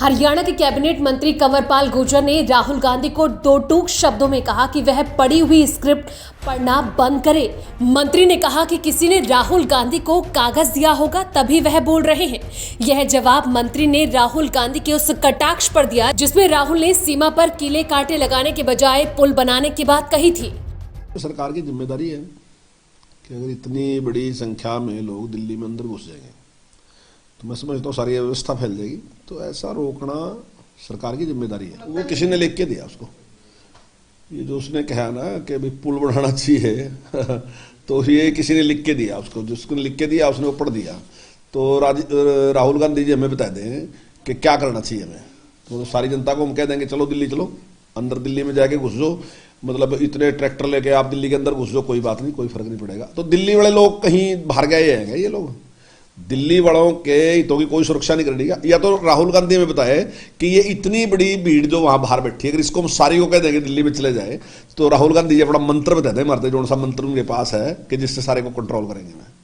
हरियाणा के कैबिनेट मंत्री कंवरपाल गुर्जर ने राहुल गांधी को दो टूक शब्दों में कहा कि वह पढ़ी हुई स्क्रिप्ट पढ़ना बंद करे। मंत्री ने कहा कि किसी ने राहुल गांधी को कागज दिया होगा तभी वह बोल रहे हैं। यह जवाब मंत्री ने राहुल गांधी के उस कटाक्ष पर दिया जिसमें राहुल ने सीमा पर कीले कांटे लगाने के बजाय पुल बनाने की बात कही थी। सरकार की जिम्मेदारी है कि अगर इतनी बड़ी संख्या में लोग दिल्ली में अंदर घुस जाएंगे तो मैं समझता हूँ सारी व्यवस्था फैल जाएगी। तो ऐसा रोकना सरकार की जिम्मेदारी है। वो किसी ने लिख के दिया उसको, ये जो उसने कहा ना कि अभी पुल बढ़ाना चाहिए तो ये किसी ने लिख के दिया उसको, जिसको लिख के दिया उसने वो पढ़ दिया। तो राहुल गांधी जी हमें बता दें कि क्या करना चाहिए हमें, तो सारी जनता को हम कह देंगे चलो दिल्ली चलो, अंदर दिल्ली में जाके घुस जाओ, मतलब इतने ट्रैक्टर लेके आप दिल्ली के अंदर घुस जाओ, कोई बात नहीं, कोई फर्क नहीं पड़ेगा। तो दिल्ली वाले लोग कहीं बाहर गए हैं ये लोग, दिल्ली वालों के हितों की कोई सुरक्षा नहीं करेगी। या तो राहुल गांधी हमें बताए कि ये इतनी बड़ी भीड़ जो वहां बाहर बैठी है, अगर इसको हम सारी को कह देंगे दिल्ली में चले जाए, तो राहुल गांधी जी अपना मंत्र बता दें मारते जो सा मंत्र उनके पास है कि जिससे सारे को कंट्रोल करेंगे।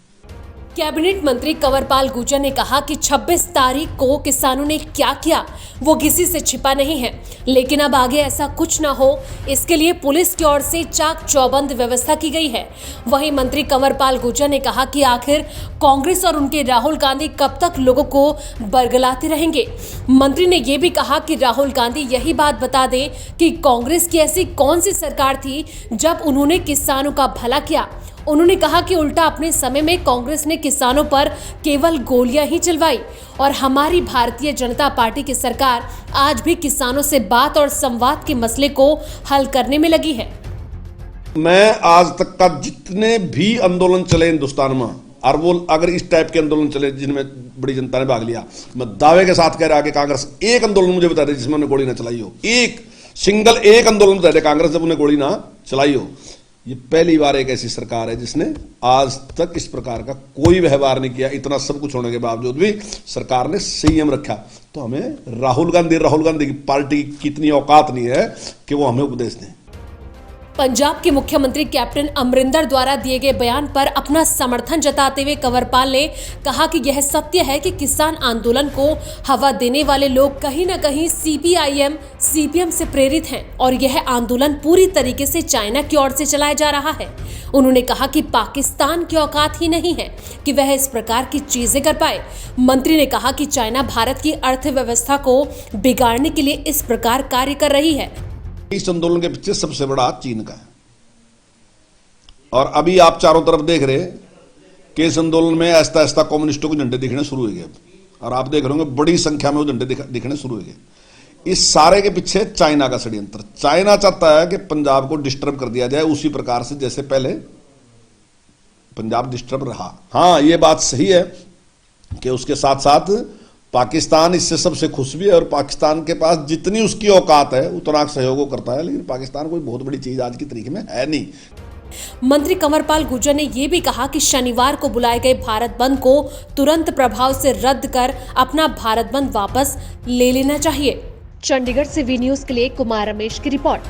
कैबिनेट मंत्री कंवरपाल गुर्जर ने कहा कि 26 तारीख को किसानों ने क्या किया वो किसी से छिपा नहीं है, लेकिन अब आगे ऐसा कुछ ना हो इसके लिए पुलिस की ओर से चाक चौबंद व्यवस्था की गई है। वहीं मंत्री कंवरपाल गुर्जर ने कहा कि आखिर कांग्रेस और उनके राहुल गांधी कब तक लोगों को बरगलाते रहेंगे। मंत्री ने यह भी कहा कि राहुल गांधी यही बात बता दें कि कांग्रेस की ऐसी कौन सी सरकार थी जब उन्होंने किसानों का भला किया। उन्होंने कहा कि उल्टा अपने समय में कांग्रेस ने किसानों पर केवल गोलियां ही चलवाई और हमारी भारतीय जनता पार्टी की सरकार आज भी किसानों से बात और संवाद के मसले को हल करने में लगी है। मैं आज तक का जितने भी आंदोलन चले हिंदुस्तान में, और वो अगर इस टाइप के आंदोलन चले जिनमें बड़ी जनता ने भाग लिया, मैं दावे के साथ कह रहा कि कांग्रेस एक आंदोलन मुझे बता दे जिसमें उन्हें गोली ना चलाई हो, एक सिंगल एक आंदोलन बता दे कांग्रेस जब उन्हें गोली ना चलाई हो। ये पहली बार एक ऐसी सरकार है जिसने आज तक इस प्रकार का कोई व्यवहार नहीं किया। इतना सब कुछ होने के बावजूद भी सरकार ने संयम रखा। तो हमें राहुल गांधी की पार्टी की कितनी औकात नहीं है कि वो हमें उपदेश दें। पंजाब के मुख्यमंत्री कैप्टन अमरिंदर द्वारा दिए गए बयान पर अपना समर्थन जताते हुए कंवरपाल ने कहा कि यह सत्य है कि किसान आंदोलन को हवा देने वाले लोग कहीं न कहीं सीपीआईएम सीपीएम से प्रेरित हैं और यह आंदोलन पूरी तरीके से चाइना की ओर से चलाया जा रहा है। उन्होंने कहा कि पाकिस्तान की औकात ही नहीं है कि वह इस प्रकार की चीजें कर पाए। मंत्री ने कहा कि चाइना भारत की अर्थव्यवस्था को बिगाड़ने के लिए इस प्रकार कार्य कर रही है। इस आंदोलन के पीछे सबसे बड़ा हाथ चीन का है, और अभी आप चारों तरफ देख रहे हैं कि इस आंदोलन में ऐसा ऐसा कम्युनिस्टों के झंडे दिखने शुरू हो गए, और आप देख रहे होंगे बड़ी संख्या में वो झंडे दिखने शुरू हो गए। इस सारे के पीछे चाइना का षड्यंत्र। चाइना चाहता है कि पंजाब को डिस्टर्ब कर दिया जाए उसी प्रकार से जैसे पहले पंजाब डिस्टर्ब रहा। हाँ, ये बात सही है कि उसके साथ साथ पाकिस्तान इससे सबसे खुश भी है, और पाकिस्तान के पास जितनी उसकी औकात है उतना सहयोग करता है, लेकिन पाकिस्तान कोई बहुत बड़ी चीज आज की तारीख में है नहीं। मंत्री कंवरपाल गुर्जर ने यह भी कहा कि शनिवार को बुलाए गए भारत बंद को तुरंत प्रभाव से रद्द कर अपना भारत बंद वापस ले लेना चाहिए। चंडीगढ़ से वी न्यूज के लिए कुमार रमेश की रिपोर्ट।